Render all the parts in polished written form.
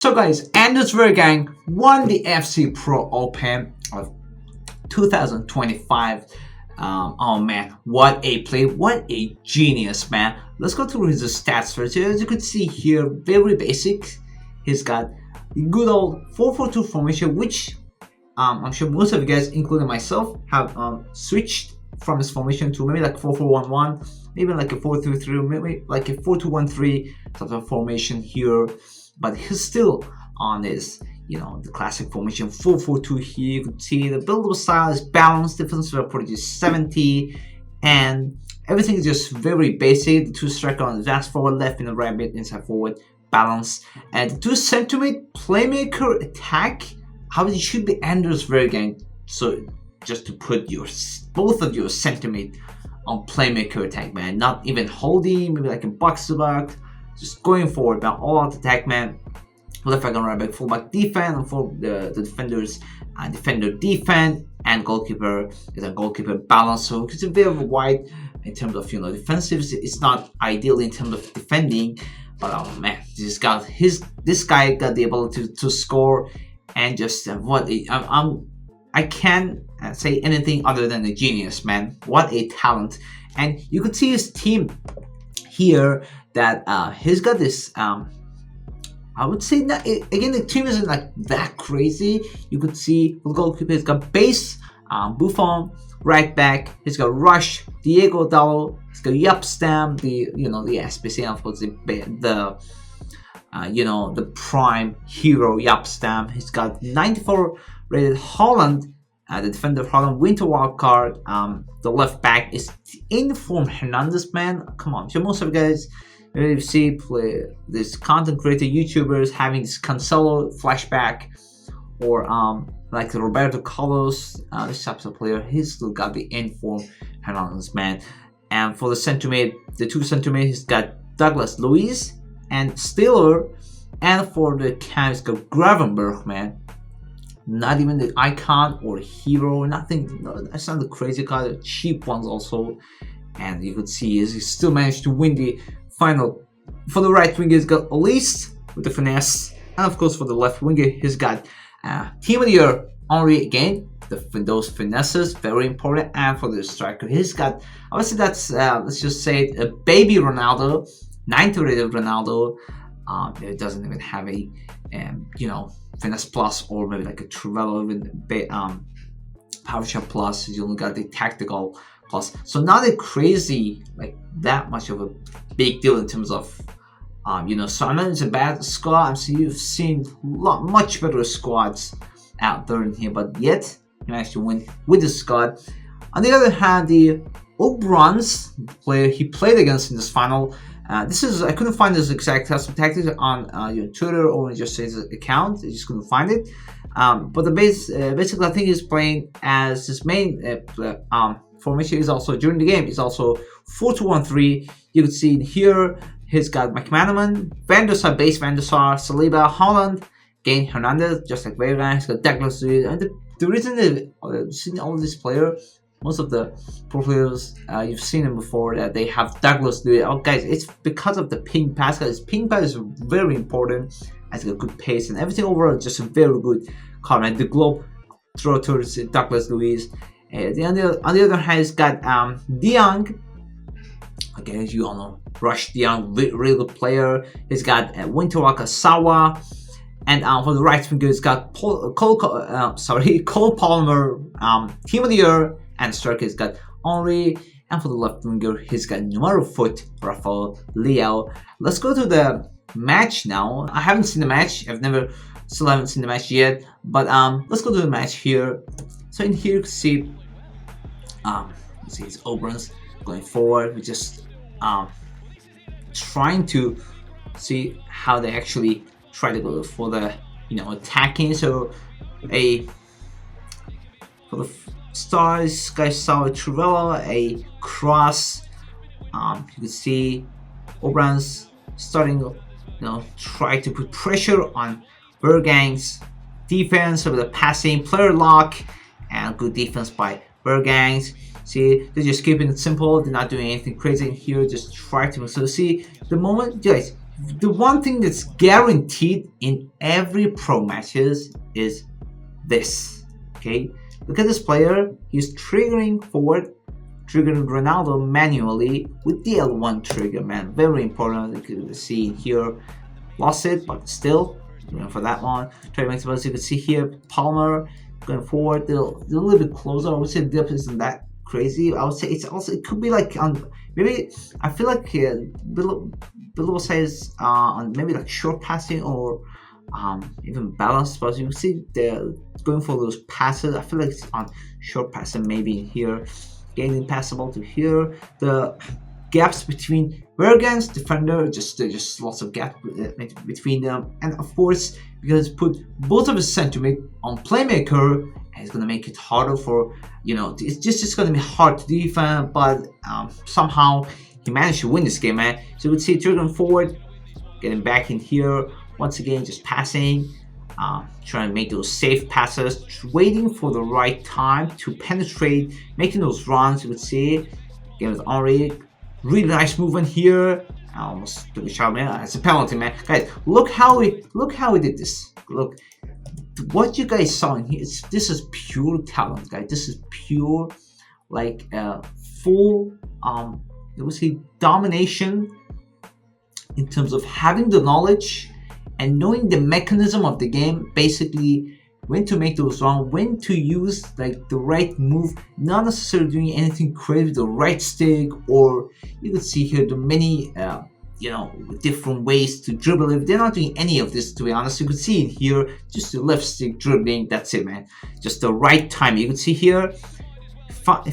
So guys, Anders Vejrgang won the FCPRO Open of 2025. Oh man, what a play, what a genius, man. Let's go through his stats first. As you can see here, very basic. He's got the good old 4-4-2 formation, which I'm sure most of you guys, including myself, have switched from his formation to maybe like 4-4-1-1, maybe like a 4-3-3, maybe like a 4-2-1-3 sort of formation here. But he's still on this, the classic formation 4-4-2 here. You can see the build-up style is balanced, defensive approach is 70, and everything is just very basic. The two striker on the advanced forward, left in the right mid, inside forward, balance. And the two center-mid playmaker attack, how it should be Anders Vejrgang. So just to put both of your center-mid on playmaker attack, man. Not even holding, maybe like a box-to-box. Just going forward, man, all out attack, man. Left back and right back, full back defense, and for the defenders, defender defense, and goalkeeper is a goalkeeper balance. So it's a bit of a wide in terms of defensive. It's not ideal in terms of defending, but oh man, this guy got the ability to score, and just I can't say anything other than a genius, man. What a talent! And you could see his team here that he's got this I would say that again, the team isn't like that crazy. You could see the goalkeeper has got base, Buffon, right back. He's got Rush, Diego Dallo. He's got Yapstam, the SPC, of course, the prime hero Yapstam. He's got 94 rated Holland. The defender of Holland, winter wild card. The left back is in form Hernandez, man. Come on, so most of you guys you see this content creator YouTubers having this Cancelo flashback, or like Roberto Carlos, this type of player. He's still got the in form Hernandez, man. And for the center mid, the two center mid, he's got Douglas Luiz and Stiller, and for the cam, he's got Gravenberch, man. Not even the icon or hero, nothing. No, that's not the crazy card. The cheap ones also, and you could see he still managed to win the final. For the right winger, he's got Elise with the finesse, and of course for the left winger, he's got Team of the Year Henry again. Those finesses very important, and for the striker, he's got obviously that's let's just say a baby Ronaldo, 90 rated Ronaldo. It doesn't even have a finesse plus, or maybe like a Trivelo with power shot plus. You only got the tactical plus, so not a crazy like that much of a big deal in terms of so I'm not it's a bad squad. I'm sure you've seen much better squads out there in here, but yet you managed to win with the squad. On the other hand, the Obrun's player he played against in this final, this is I couldn't find this exact custom tactics on your Twitter or just his account. I just couldn't find it. But the basically I think he's playing as his main formation is also during the game is also 4-2-1-3. You can see here he's got McManaman, Van der Sar, base Van der Sar, Saliba, Holland, again Hernandez, just like Vejrgang. He's got Douglas Luiz, and the reason that you've seen all these players, most of the pro players, you've seen them before, that they have Douglas Luiz. Oh guys, it's because of the ping pass, guys. Ping pass is very important. Has got good pace and everything overall, just a very good card. And the globe throw towards Douglas Luiz. On the other hand, he's got De Jong. Okay, as you all know, Rush De Jong, really good player. He's got Winterwalker Sawa. And for the right winger, he's got Cole Palmer, Team of the Year, and striker he's got Henry. And for the left winger, he's got numero foot, Rafael Leao. Let's go to the match now. I haven't seen the match. Still haven't seen the match yet. But let's go to the match here. So in here you can see, it's Obrun's going forward. We're just trying to see how they actually try to go for the attacking. So for the stars, guys saw a Trivela, a cross. You can see Obrun's starting try to put pressure on Vejrgang's defense with the passing, player lock, and good defense by Vejrgang. See, they're just keeping it simple. They're not doing anything crazy in here. Just try to. So see, the moment, guys, the one thing that's guaranteed in every pro matches is this. Okay, look at this player. He's triggering forward, triggering Ronaldo manually with the L1 trigger, man. Very important. You can see here, lost it, but still going for that one. Try to make the best. You can see here, Palmer going forward. They're a little bit closer. I would say the depth isn't that crazy. I would say it's also, it could be like on maybe, I feel like below says on maybe like short passing or even balance, but you see they're going for those passes. I feel like it's on short passing, maybe here, getting passable to here. The gaps between Vejrgang's defender, just lots of gaps between them, and of course because put both of his centimet on playmaker, and it's gonna make it harder for, you know, it's just gonna be hard to defend, but somehow he managed to win this game, man. So you would see triggering forward, getting back in here, once again just passing, trying to make those safe passes, waiting for the right time to penetrate, making those runs. You would see again with Henry, really nice movement here. I almost took a shot, man. It's a penalty, man. Guys, look how he did this. Look what you guys saw in here. This is pure talent, guys. This is pure, like full it was a domination in terms of having the knowledge and knowing the mechanism of the game, basically when to make those runs, when to use like the right move, not necessarily doing anything crazy, the right stick, or you could see here the many you know, different ways to dribble. If they're not doing any of this, to be honest, you could see it here, just the left stick dribbling, that's it, man. Just the right time. You could see here,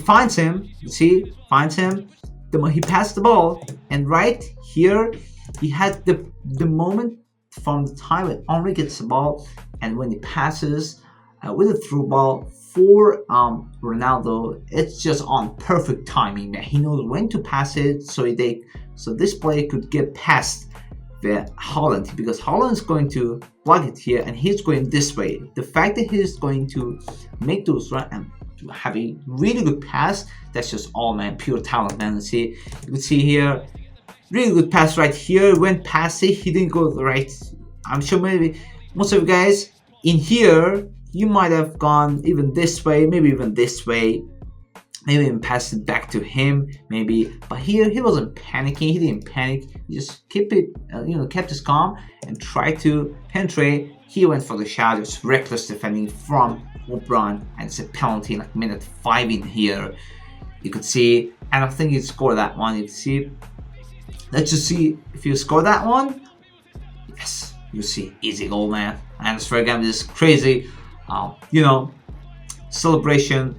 finds him, you see, finds him, he passed the ball, and right here he had the moment from the time when Henry gets the ball and when he passes with a through ball for Ronaldo. It's just on perfect timing, man. He knows when to pass it, so this player could get past the Holland, because Holland is going to block it here and he's going this way. The fact that he's going to make those runs and have a really good pass, that's just all, man, pure talent, man. See, you can see here, really good pass right here, went past it, he didn't go right. I'm sure maybe most of you guys in here, you might have gone even this way, maybe even this way, maybe even passed it back to him, maybe. But here he wasn't panicking, he didn't panic, he just kept it, kept his calm and tried to penetrate. He went for the shot, just reckless defending from Obrun, and it's a penalty in like minute 5 in here. You could see, and I think he scored that one. You can see, let's just see if you score that one. Yes, you see, easy goal, man. And this Vejrgang is crazy, celebration.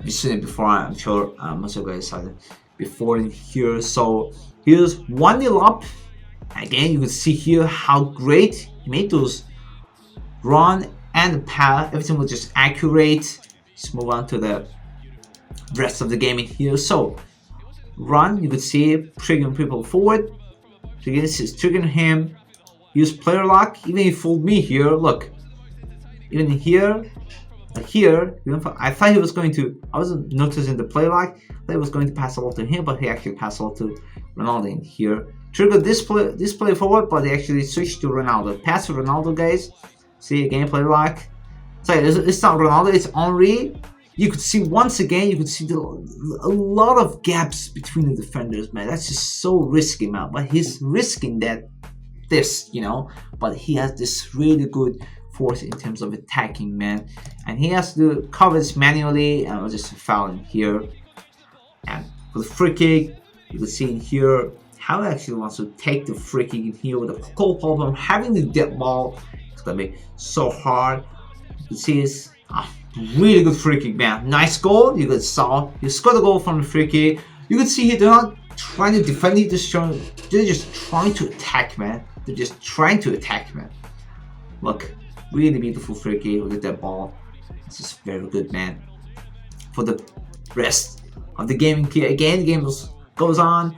You've seen it before, I'm sure. Most of you guys saw it before in here. So here's 1-0 up. Again, you can see here how great he made those run and the pass. Everything was just accurate. Let's move on to the rest of the game in here. So run, you could see triggering people forward. So this is triggering him. Use player lock. Even he fooled me here. Look, even here, like here, I thought he was going to. I wasn't noticing the player lock. I thought he was going to pass the ball to him, but he actually passed the ball to Ronaldo in here. Triggered this play forward, but they actually switched to Ronaldo. Pass to Ronaldo, guys. See again, player lock. Sorry, it's not Ronaldo, it's Henry. You could see once again, you could see a lot of gaps between the defenders, man. That's just so risky, man. But he's risking this, but he has this really good force in terms of attacking, man. And he has to cover this manually, and just a foul in here. And for the free kick, you can see in here how he actually wants to take the free kick in here with a goal problem, having the dead ball. It's gonna be so hard. You can see it's really good free kick, man. Nice goal. You could saw you scored the goal from the free kick. You can see here they're not trying to defend it, they're just trying to attack, man. They're just trying to attack, man. Look, really beautiful free kick with that ball. This is very good, man. For the rest of the game here, again, the game goes on.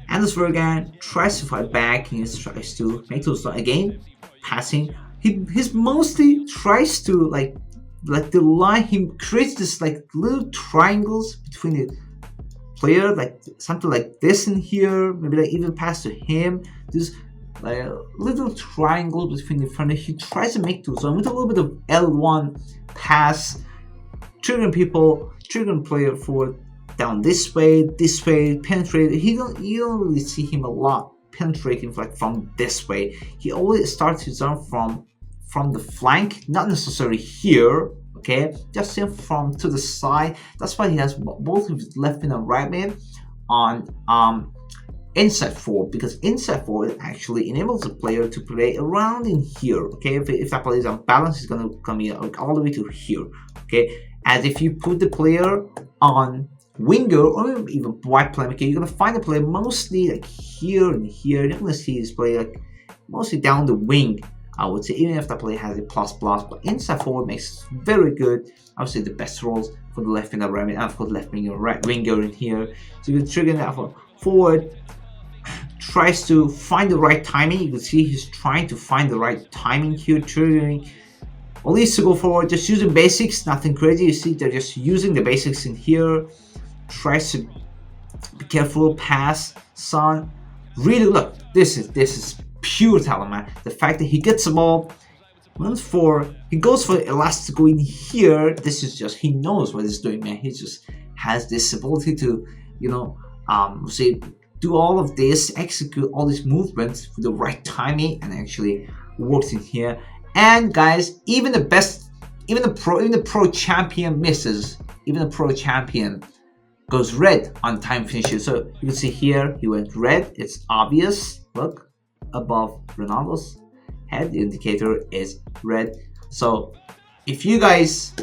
And this Vejrgang tries to fight back. He tries to make those again passing. He's mostly tries to like the line. He creates this like little triangles between the player, like something like this in here. Maybe like even pass to him. This like a little triangle between the front. He tries to make two zone with a little bit of L1 pass, triggering player forward down this way, penetrate. You don't really see him a lot penetrating like from this way. He always starts his zone from the flank, not necessarily here. Okay, just from to the side. That's why he has both of his left mid and right mid on inside forward, because inside forward actually enables the player to play around in here. Okay, if that player is unbalanced, he's gonna come here all the way to here. Okay, as if you put the player on winger or even wide playmaker, you're gonna find the player mostly like here and here. You're gonna see his player like mostly down the wing, I would say, even if that player has a plus, but inside forward makes very good. Obviously the best roles for the left winger, right, and of course left winger, right winger in here. So you can trigger that for forward. Tries to find the right timing. You can see he's trying to find the right timing here, triggering. At least to go forward, just using basics, nothing crazy. You see they're just using the basics in here. Tries to be careful, pass, son. Really, look, this is pure talent, man. The fact that he gets the ball, he goes for elastico in here. This is just, he knows what he's doing, man. He just has this ability to, you know, say, do all of this, execute all these movements with the right timing, and actually works in here. And guys, even the pro champion misses. Even the pro champion goes red on time finishes. So you can see here he went red. It's obvious. Look above Ronaldo's head, the indicator is red. So if you guys,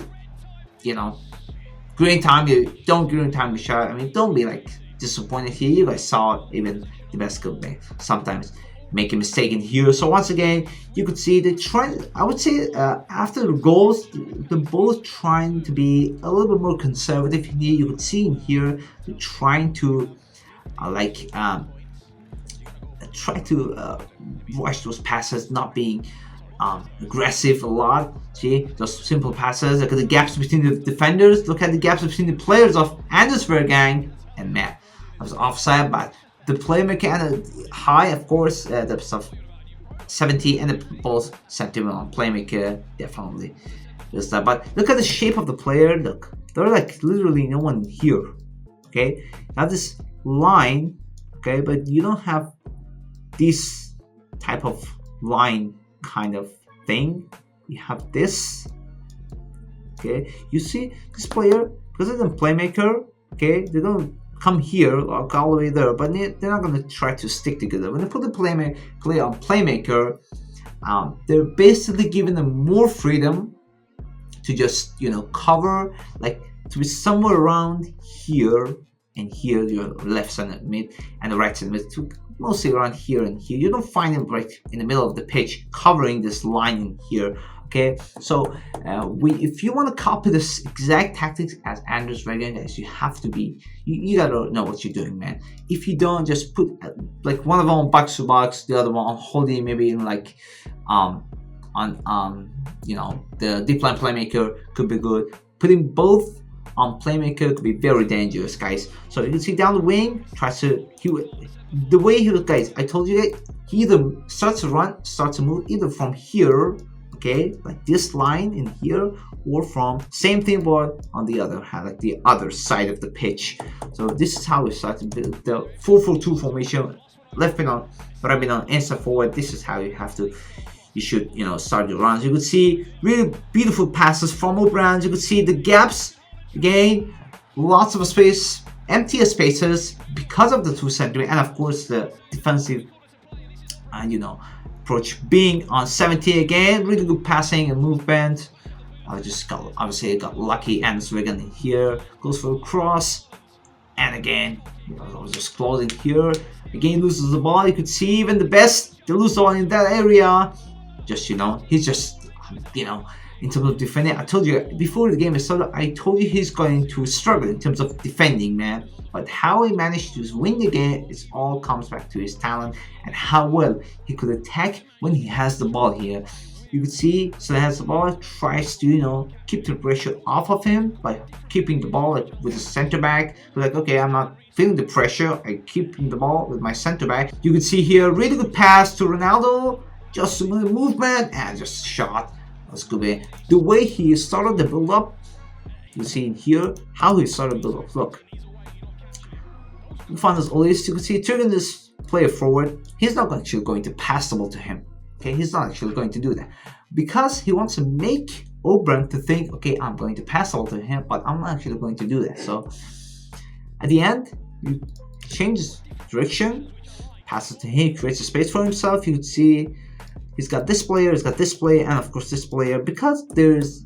you know, green time, you don't green time the shot. I mean, don't be like disappointed here. You guys saw even the best could sometimes make a mistake in here. So once again, you could see the trend. I would say after the goals, the both trying to be a little bit more conservative in here. You could see in here they're trying to try to rush those passes, not being aggressive a lot. See those simple passes. Look at the gaps between the defenders. Look at the gaps between the players of Anders Vejrgang and Matt. I was offside, but the playmaker and the high, of course, the stuff 70 and the both sentiment on playmaker definitely is that. But look at the shape of the player. Look, there are like literally no one here. Okay, you have this line. Okay, but you don't have this type of line kind of thing. You have this. Okay, you see this player because it's a playmaker. Okay, they don't come here or go all the way there, but they're not going to try to stick together. When they put the player on playmaker, they're basically giving them more freedom to just, you know, cover, like to be somewhere around here and here, your left center mid and the right center mid, to mostly around here and here. You don't find them right in the middle of the pitch covering this line in here. Okay, so if you want to copy this exact tactics as Anders Vejrgang, guys, you have to be, you gotta know what you're doing, man. If you don't, just put like one of them on box to box, the other one on holding, maybe in like you know, the deep line playmaker could be good. Putting both on playmaker could be very dangerous, guys. So you can see down the wing, tries to the way he was, guys. I told you that he either starts to run, starts to move either from here. Okay, like this line in here, or from same thing but on the other hand, like the other side of the pitch. So this is how we start to build the 4-4-2 formation. Left mid on, right mid on, inside forward. This is how you should, you know, start your runs. You could see really beautiful passes from Obrun. You could see the gaps again, lots of space, empty spaces because of the 2 centimeter, and of course the defensive, and you know, approach being on 70 again. Really good passing and movement. Obviously got lucky, and Vejrgang in here goes for a cross, and again, you know, I was just closing here. Again, loses the ball. You could see even the best, they lose the ball in that area. Just, you know, he's just, you know, in terms of defending. I told you before the game started, I told you he's going to struggle in terms of defending, man. But how he managed to win the game, it all comes back to his talent and how well he could attack when he has the ball here. You can see so has the ball, tries to keep the pressure off of him by keeping the ball like with the center back. So like, okay, I'm not feeling the pressure, I keeping the ball with my center back. You can see here, really good pass to Ronaldo, just a little movement and just shot. That's good. The way he started the build up, you see in here how he started the build up. Look, you find this always, you can see turning this player forward. He's not actually going to pass the ball to him. Okay, he's not actually going to do that because he wants to make Obrun to think, okay, I'm going to pass the ball to him, but I'm not actually going to do that. So at the end, you change his direction, pass it to him, creates a space for himself. You can see he's got this player, and of course this player. Because there's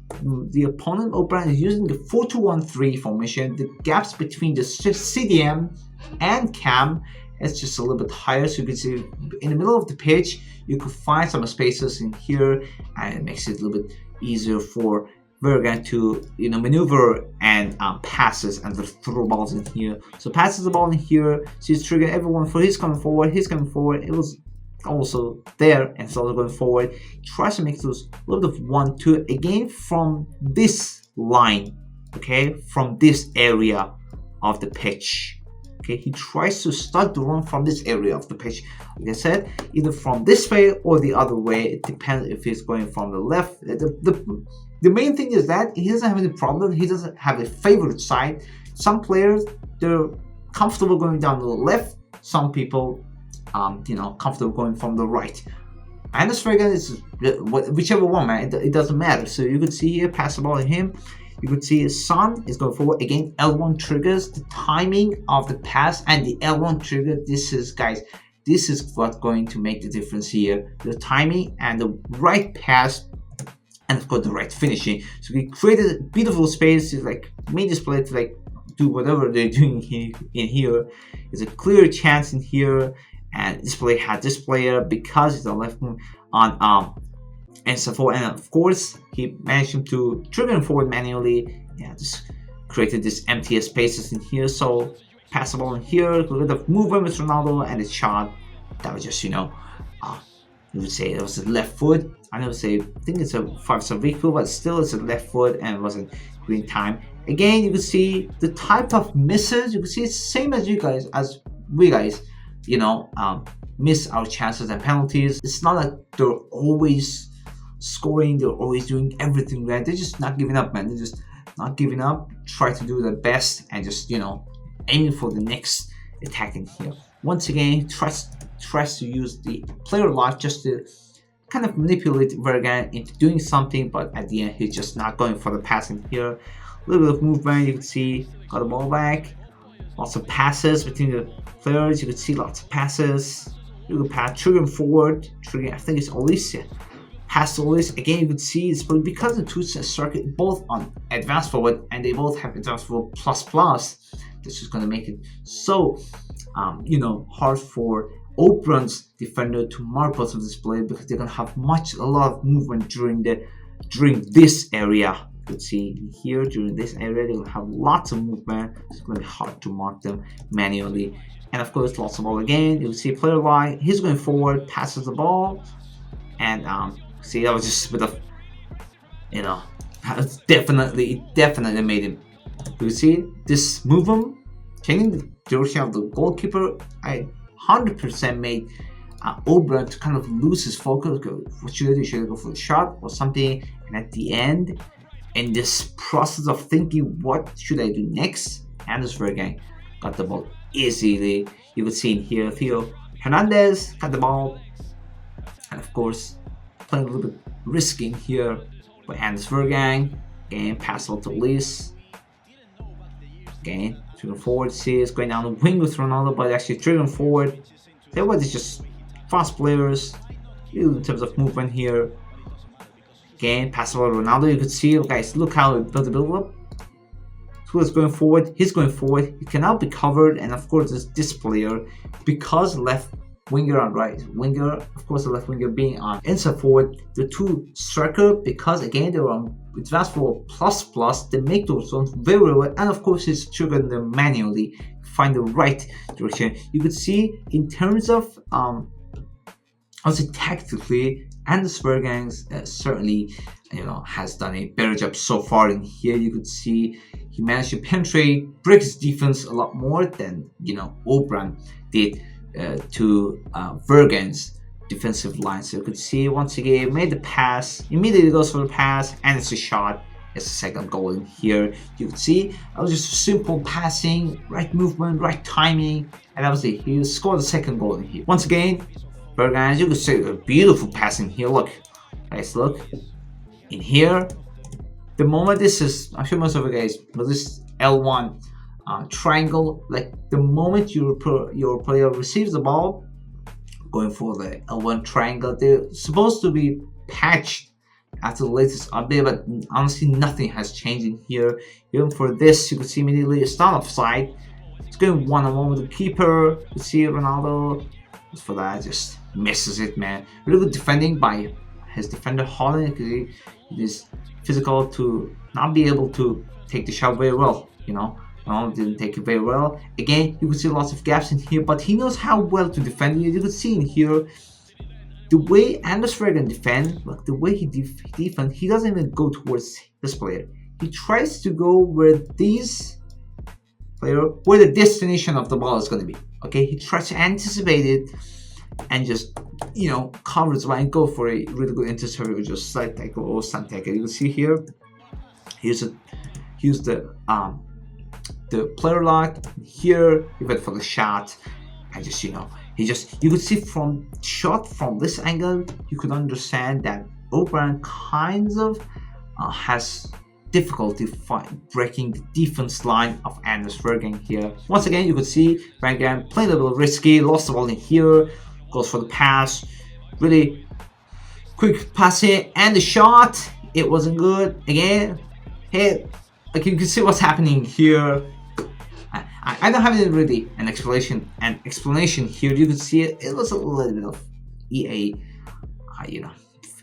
the opponent Obrun is using the 4-2-1-3 formation, the gaps between the CDM and Cam is just a little bit higher. So you can see in the middle of the pitch, you could find some spaces in here, and it makes it a little bit easier for Vejrgang to maneuver and passes and throw balls in here. So passes the ball in here, so he's triggering everyone for he's coming forward. It was also there and slowly going forward. He tries to make those a little bit of 1-2 again from this line, okay, from this area of the pitch. Okay, he tries to start the run from this area of the pitch. Like I said, either from this way or the other way. It depends if he's going from the left. The main thing is that he doesn't have any problem. He doesn't have a favorite side. Some players, they're comfortable going down to the left. Some people, comfortable going from the right. And this Vejrgang is whichever one, man. It doesn't matter. So you could see here, pass the ball to him. You could see his son is going forward again. L1 triggers the timing of the pass, and the L1 trigger. This is what's going to make the difference here. The timing and the right pass, and of course the right finishing. So we created a beautiful space. It's like made this player to like do whatever they're doing in here. There's a clear chance in here, and this player had this player because he's on left on and so forth, and of course he managed him to trigger him forward manually. Yeah, just created this empty spaces in here. So pass the ball in here, a little bit of movement with Ronaldo, and the shot that was just you would say it was a left foot. I think it's a 5-star weak foot, but still it's a left foot and it wasn't green time. Again, you can see the type of misses. You can see it's the same as we guys, miss our chances and penalties. It's not like they're always scoring, they're always doing everything right. They're just not giving up, man. They're just not giving up, try to do their best and just aiming for the next attack in here. Once again, tries to use the player lock just to kind of manipulate Vejrgang into doing something, but at the end he's just not going for the passing here. A little bit of movement, you can see, got the ball back, lots of passes between the players. You can see lots of passes, little pass, triggering forward, I think it's Alicia. Pass to Alicia. Again, you can see it's because the two circuit both on advanced forward and they both have advanced forward plus. This is going to make it so hard for Obrun's defender to mark both of this play because they're going to have a lot of movement during this area. You can see here during this area they will have lots of movement. It's going to be hard to mark them manually. And of course, lots of ball again. You can see player line. He's going forward, passes the ball, and see that was just a bit of definitely made him. You see this movement changing the direction of the goalkeeper. I 100% made Obrun to kind of lose his focus. What should I do? Should I go for the shot or something? And at the end, in this process of thinking, what should I do next? Anders Vejrgang got the ball easily. You could see in here, Theo Hernandez got the ball, and of course, playing a little bit risking here by Anders Vejrgang. Again, pass ball to Liz. Again, triggering forward. See, it's going down the wing with Ronaldo, but actually triggering forward. Everybody's just fast players in terms of movement here. Again, pass ball to Ronaldo. You could see, guys, look how it built the build up. So it's going forward. He's going forward. He cannot be covered, and of course, this player, because left winger and right winger, of course the left winger being on inside forward, the two striker, because again they were on advanced forward plus, they make those zones very well, and of course he's triggering them manually, find the right direction. You could see in terms of I would say tactically, And the Vejrgang certainly, has done a better job so far. In here, you could see he managed to penetrate, break his defense a lot more than Obrun did to Vejrgang's defensive line. So you could see once again made the pass, immediately goes for the pass, and it's a shot. It's a second goal in here. You could see it was just simple passing, right movement, right timing, and obviously he scored the second goal in here. Once again, Vejrgang, you could see a beautiful passing here. Look, guys, look in here. The moment this is, I'm sure most of you guys, but this L1 triangle, like the moment your player receives the ball, going for the L1 triangle, they're supposed to be patched after the latest update, but honestly nothing has changed in here. Even for this, you can see immediately it's not offside. It's going one-on-one with the keeper. You see Ronaldo, just for that, just misses it, man. Really good defending by his defender Holland, because he is physical to not be able to take the shot very well, Ronaldo didn't take it very well. Again, you can see lots of gaps in here, but he knows how well to defend. You can see in here the way Anders Vejrgang defend, like the way he defend, he doesn't even go towards this player. He tries to go where where the destination of the ball is going to be. Okay, he tries to anticipate it and just covers the line, go for a really good interceptor, just slide tackle or stunt tackle. You can see here, here's the player lock. Here he went for the shot, and just you could see from shot from this angle, you could understand that Obrun kind of has difficulty breaking the defense line of Anders Vejrgang here. Once again, you could see Vejrgang playing a little risky, lost the ball in here, goes for the pass, really quick passing, and the shot, it wasn't good. Again, hit. Like you can see what's happening here. I don't have really an explanation here. You could see it was a little bit of EA,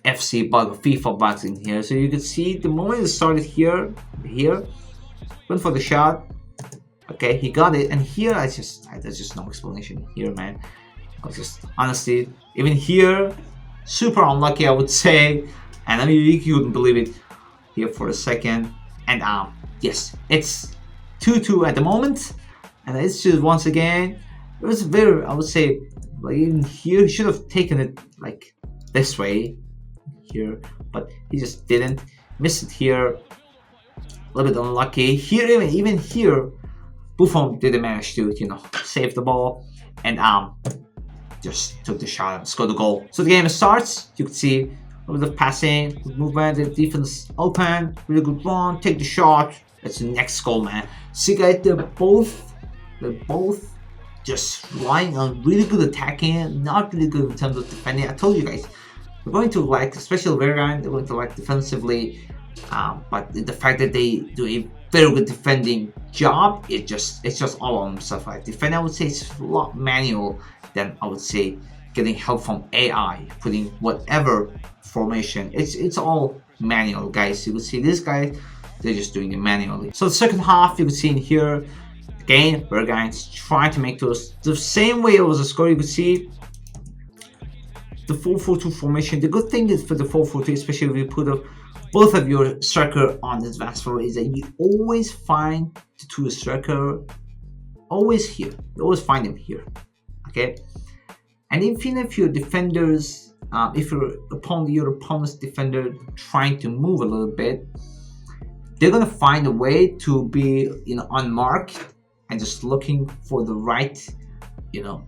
FC bug, FIFA bugs in here. So you could see the moment it started here, went for the shot. Okay, he got it, and here there's just no explanation here, man. I was just honestly, even here, super unlucky, I would say. And I mean, you couldn't believe it here for a second. And yes, it's 2-2 at the moment. And it's just once again, it was very, I would say, like in here, he should have taken it like this way here, but he just didn't. Missed it here, a little bit unlucky here. Even here, Buffon didn't manage to save the ball and just took the shot and scored the goal. So the game starts. You can see a little bit of passing, movement, the defense open, really good run, take the shot. That's the next goal, man. See, guys, they're both just relying on really good attacking, not really good in terms of defending. I told you guys, we're going to like, especially Vejrgang, they're going to like defensively, but the fact that they do a very good defending job, it's just all on themselves. Like defending, I would say it's a lot manual than I would say getting help from AI, putting whatever formation. It's all manual, guys. You can see this guy, they're just doing it manually. So the second half, you can see in here, again, Vejrgang's trying to make those the same way it was a score. You could see the 4-4-2 formation. The good thing is for the 4-4-2, especially if you put both of your striker on this vast floor, is that you always find the two striker always here. You always find them here. Okay, and even if your defenders, if your opponent's defender trying to move a little bit, they're gonna find a way to be unmarked and just looking for the right,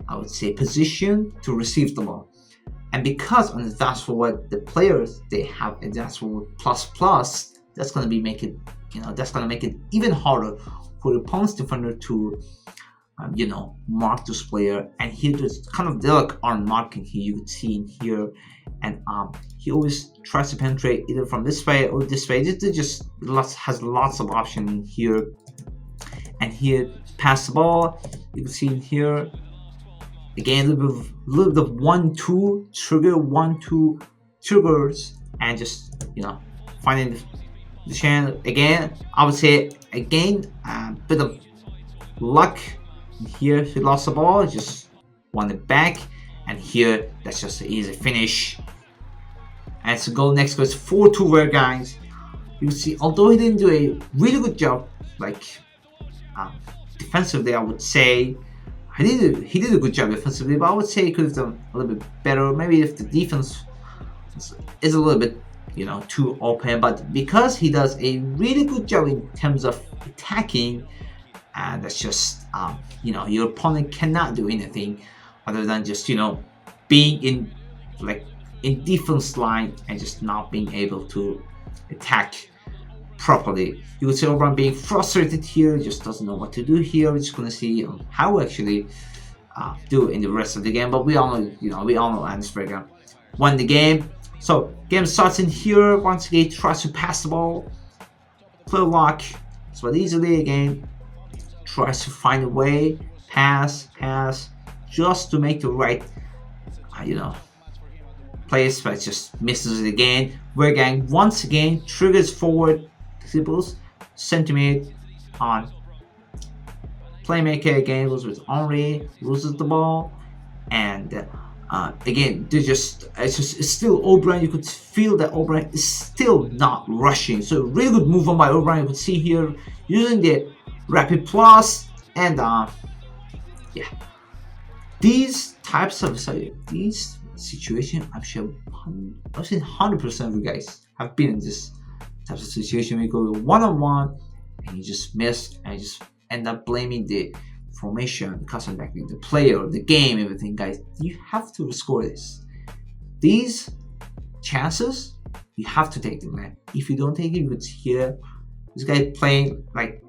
I would say position to receive the ball. And because on advanced forward, the players they have advanced forward plus, that's gonna make it even harder for the opponent's defender to mark this player. And here there's kind of delicate arm marking here, you could see in here. And he always tries to penetrate either from this way or this way. This just has lots of options here. And here, pass the ball. You can see in here again a little bit of 1-2 trigger, 1-2 triggers, and just finding the channel again. I would say again a bit of luck. Here he lost the ball, just won it back, and here that's just an easy finish. And it's a goal. Next goal is 4-2 Vejrgang. You see, although he didn't do a really good job, like defensively, I would say he did a good job defensively, but I would say he could have done a little bit better. Maybe if the defense is a little bit, too open. But because he does a really good job in terms of attacking, and that's just your opponent cannot do anything other than just being in defense line and just not being able to attack properly. You would see Obrun being frustrated here, just doesn't know what to do here. We're just gonna see how we actually do in the rest of the game. But we all know Anders Vejrgang won the game. So game starts in here. Once again, tries to pass the ball, play lock, but easily again tries to find a way, pass, just to make the right, place, but just misses it again. Vejrgang once again triggers forward, dribbles, centimeter on playmaker again, was with Henry, loses the ball, and again, it's still Obrun. You could feel that Obrun is still not rushing. So really good move on by Obrun. You could see here using the rapid plus, and these types of these situation, I'm sure I've seen 100% of you guys have been in this type of situation where you go one-on-one and you just miss and you just end up blaming the formation, custom back the player, the game, everything. Guys, you have to score this. These chances, you have to take them, man. If you don't take it, you could hear this guy playing like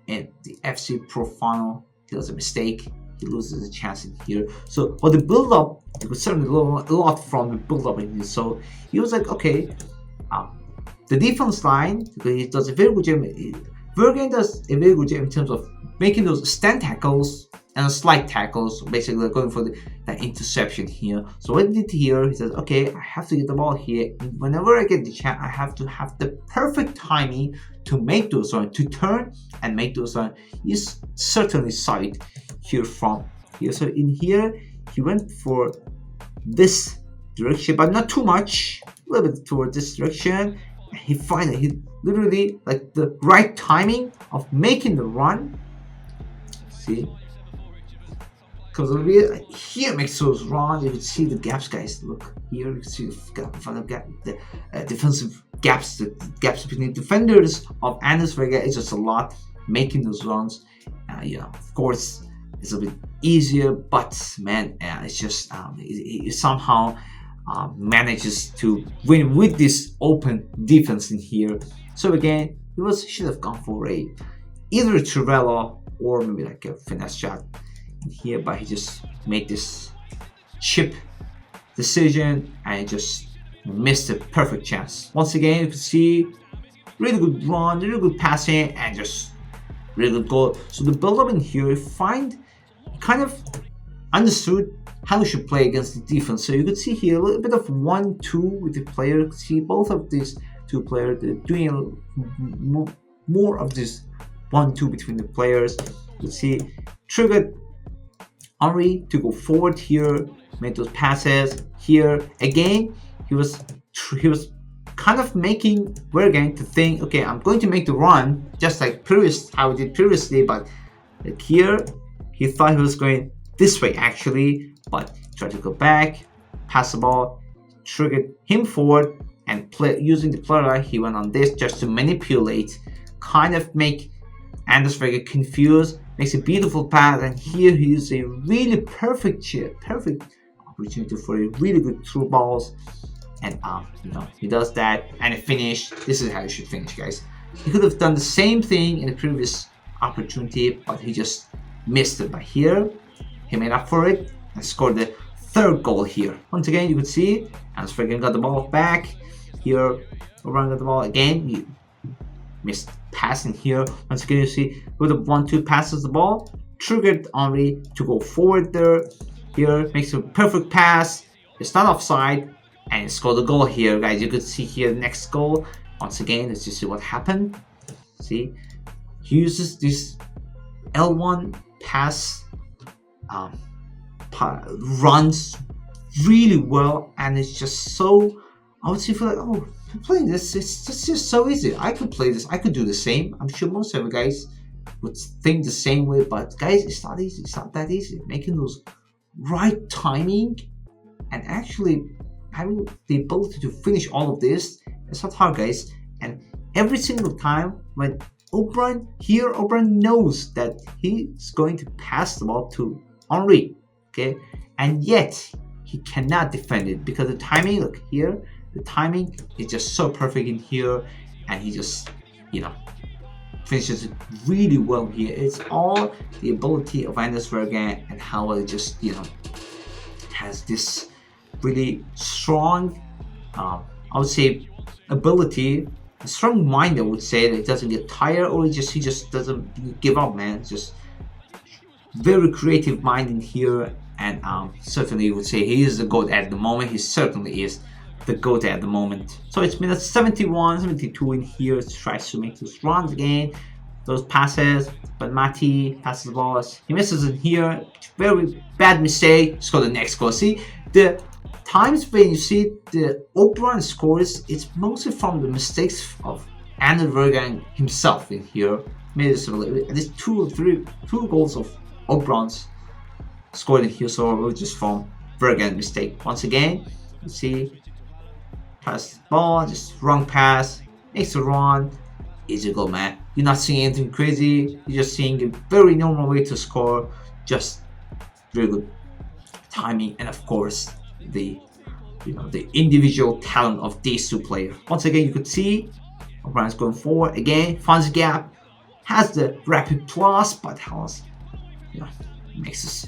in the FCPRO final. He does a mistake, he loses a chance in here. So for the build up, you could certainly learn a lot from the build up in this. So he was like, okay, the defense line, because he does a very good job. Vejrgang does a very good job in terms of making those stand tackles and slide tackles, basically going for that interception here. So what he did here, he says, okay, I have to get the ball here, and whenever I get the chance, I have to have the perfect timing to make those runs, to turn and make those runs. You certainly saw it here from here. So in here, he went for this direction, but not too much, a little bit toward this direction. And he literally, like the right timing of making the run. See, because here makes those runs. You can see the gaps, guys. Look here, you can see the defensive gaps, the gaps between defenders of Anders Vejrgang is just a lot. Making those runs, of course, it's a bit easier, but man, it's just it somehow manages to win with this open defense in here. So again, should have gone for either a Trivela or maybe like a finesse shot in here, but he just made this chip decision and just missed a perfect chance. Once again, you can see really good run, really good passing, and just really good goal. So the build up in here, kind of understood how you should play against the defense. So you could see here a little bit of 1-2 with the player. You could see both of these two players, they're doing more of this 1-2 between the players. You could see triggered Henry to go forward here, made those passes here. Again, he was kind of making Vejrgang to think, okay, I'm going to make the run just like how we did previously, but like here he thought he was going this way actually, but tried to go back, pass the ball, triggered him forward, and using the player he went on this just to manipulate, kind of make Anders Vejrgang confused, makes a beautiful pass, and here he uses a really perfect opportunity for a really good through balls, and he does that and it finished. This is how you should finish, guys. He could have done the same thing in the previous opportunity, but he just missed it. But here he made up for it and scored the third goal here. Once again, you could see Anders Vejrgang got the ball back here. Obrun got the ball again. He missed passing here. Once again, you see with the 1-2 passes the ball, triggered Henry to go forward there. Here makes a perfect pass. It's not offside, and scored the goal here, guys. You could see here the next goal. Once again, let's just see what happened. See, he uses this L1 pass, runs really well, and it's just so I would say feel like, oh, playing this, it's just so easy. I could play this. I could do the same. I'm sure most of you guys would think the same way, but guys, it's not easy. It's not that easy. Making those right timing and actually having the ability to finish all of this, it's not hard, guys. And every single time when Obrun knows that he's going to pass the ball to Henry, okay, and yet he cannot defend it because the timing, look here, the timing is just so perfect in here, and he just, finishes it really well here. It's all the ability of Anders Vejrgang and how it just, has this really strong, I would say, ability, a strong mind. I would say that it doesn't get tired, or he just doesn't give up, man. It's just very creative mind in here, and certainly would say he is the GOAT at the moment. He certainly is the GOAT at the moment. So it's minute 71, 72 in here. It tries to make those runs again, those passes, but Mati passes the ball. He misses in here. Very bad mistake. Score the next goal. See, the times when you see the Obrun scores, it's mostly from the mistakes of Anders Vejrgang himself in here. Maybe it's at least two goals of Obrun's scored in here, so just from Vejrgang mistake. Once again, you see, pass the ball, just wrong pass, makes a run, easy goal, man. You're not seeing anything crazy. You're just seeing a very normal way to score. Just very good timing, and of course the individual talent of these two players. Once again, you could see Obrun's going forward again, finds a gap, has the rapid plus, but has makes us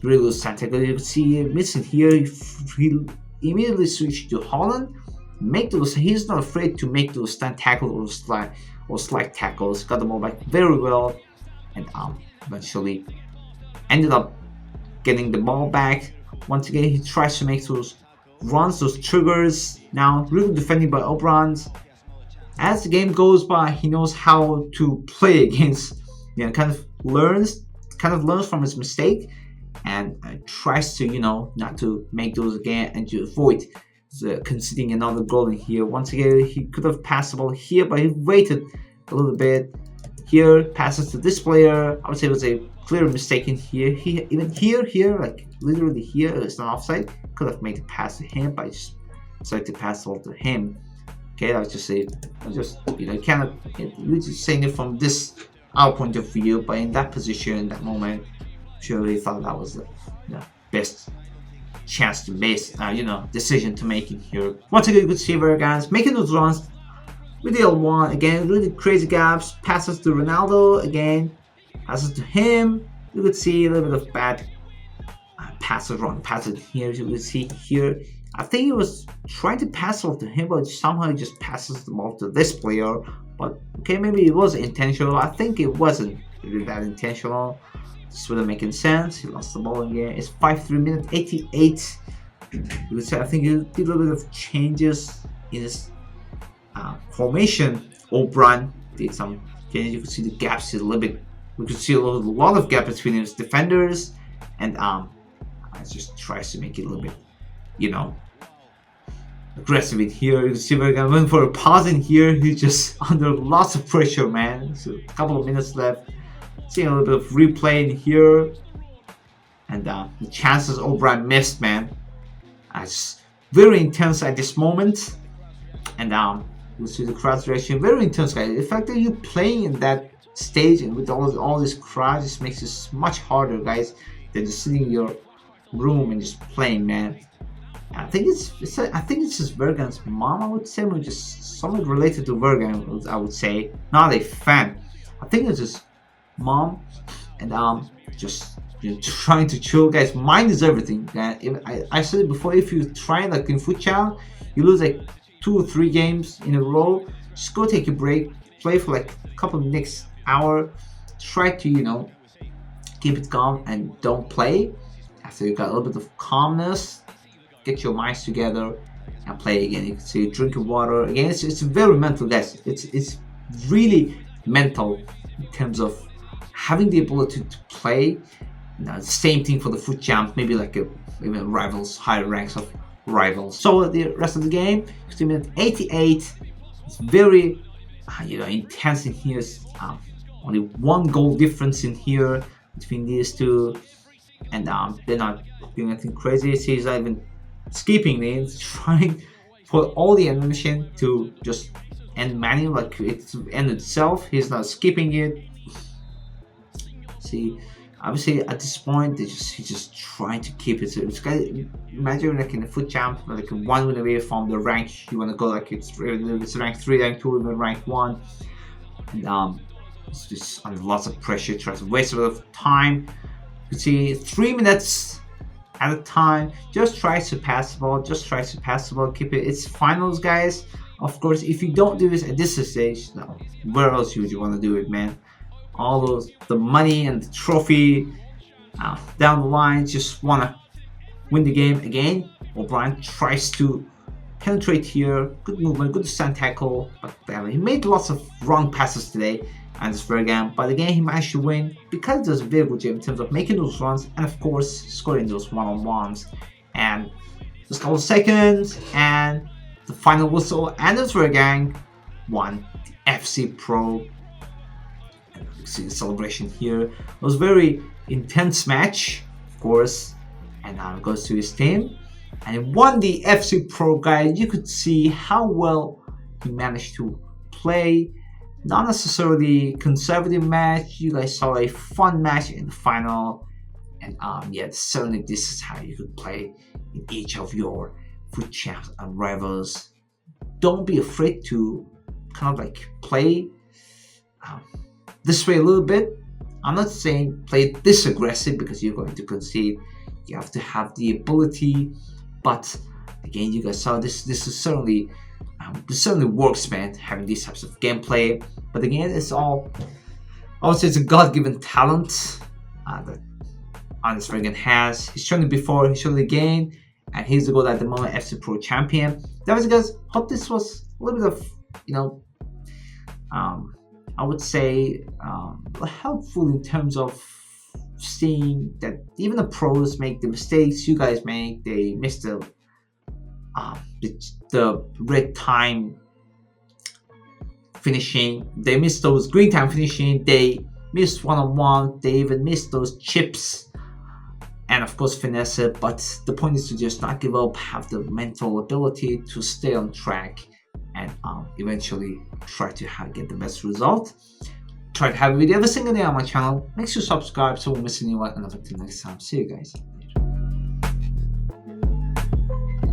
really lose time. You could see missing here. He immediately switched to Holland. Make those. He's not afraid to make those stand tackles or slide tackles. Got the ball back very well, and eventually ended up getting the ball back. Once again, he tries to make those runs, those triggers. Now, really defending by Obrun. As the game goes by, he knows how to play against. Kind of learns from his mistake, and tries to not to make those again and to avoid conceding another goal in here. Once again, he could have passed the ball here, but he waited a little bit. Here, passes to this player. I would say it was a clear mistake in here. Even here, like literally here, it's not offside. Could have made the pass to him, but I just decided to pass the ball to him. Okay, I was just saying, you cannot. We're just saying it from our point of view, but in that position, in that moment, I'm sure he thought that was the best chance to base, decision to make in here. Once again, you could see Vejrgang making those runs with the L1 again, really crazy gaps, passes to Ronaldo again, passes to him. You could see a little bit of bad passes, wrong passes here. You could see here, I think he was trying to pass it to him, but somehow he just passes the ball to this player. But okay, maybe it was intentional. I think it wasn't really that intentional. This wouldn't make sense. He lost the ball again. It's 5-3 minute 88. You would say I think he did a little bit of changes in his formation. Obrun did some changes. You could see the gaps a little bit. We could see a lot of gap between his defenders, and I just tries to make it a little bit, aggressive in here. You can see we're gonna win for a pause in here. He's just under lots of pressure, man. So a couple of minutes left. Seeing a little bit of replay in here, and the chances Obrun missed, man. It's very intense at this moment, and you see the crowd reaction. Very intense, guys. The fact that you're playing in that stage and with all this crowd just makes it much harder, guys, than just sitting in your room and just playing, man. I think it's just Vejrgang's mom, I would say, or just somewhat related to Vejrgang, I would say. Not a fan. I think it's his mom, and just trying to chill, guys. Mind is everything. I said it before. If you try like in futsal, you lose like 2 or 3 games in a row. Just go take a break, play for like a couple of next hour. Try to keep it calm and don't play. After you got a little bit of calmness, get your minds together and play again. You can see drinking water again. It's very mental, guys. It's really mental in terms of having the ability to play. Same thing for the foot champ, maybe like even rivals higher ranks of rivals. So the rest of the game, 88. It's very intense in here. Only one goal difference in here between these two, and they're not doing anything crazy. See, he's not even skipping it. He's trying for all the animation to just end manual, like it's end itself. He's not skipping it. See, obviously at this point he's just trying to keep it. So it's kind of, imagine like in the foot champ, like 1 win away from the rank you want to go, like it's rank 3, rank 2, even rank 1, and it's just under lots of pressure, tries to waste a lot of time. You can see 3 minutes at a time. Just try to pass the ball, keep it. It's finals, guys. Of course, if you don't do this at this stage, no, where else would you want to do it, man? All those, the money and the trophy down the line, just want to win the game again. Obrun tries to penetrate here, good movement, good stand tackle, but he made lots of wrong passes today and this Vejrgang, but again he managed to win because he does a very good job in terms of making those runs and of course scoring those one-on-ones. And just a couple of seconds and the final whistle, and this Vejrgang won the FCPRO. You see the celebration here. It was a very intense match, of course, and now it goes to his team and he won the FCPRO, guys. You could see how well he managed to play. Not necessarily conservative match. You guys saw a fun match in the final, and yeah, certainly this is how you could play in each of your foot champs and rivals. Don't be afraid to kind of like play this way a little bit. I'm not saying play this aggressive because you're going to concede. You have to have the ability, but again, you guys saw this. This certainly works, man, having these types of gameplay. But again, it's all, I would say, it's a God-given talent that this Vejrgang has. He's shown it before, he's shown it again, and he's the goal at the moment FCPRO champion. That was, guys. Hope this was a little bit of I would say helpful in terms of seeing that even the pros make the mistakes you guys make. They miss the red time finishing, they miss those green time finishing, they miss one-on-one, they even miss those chips, and of course finesse it. But the point is to just not give up, have the mental ability to stay on track, and eventually try to get the best result. Try to have a video every single day on my channel. Make sure you subscribe so you won't miss anyone, and until next time, see you guys.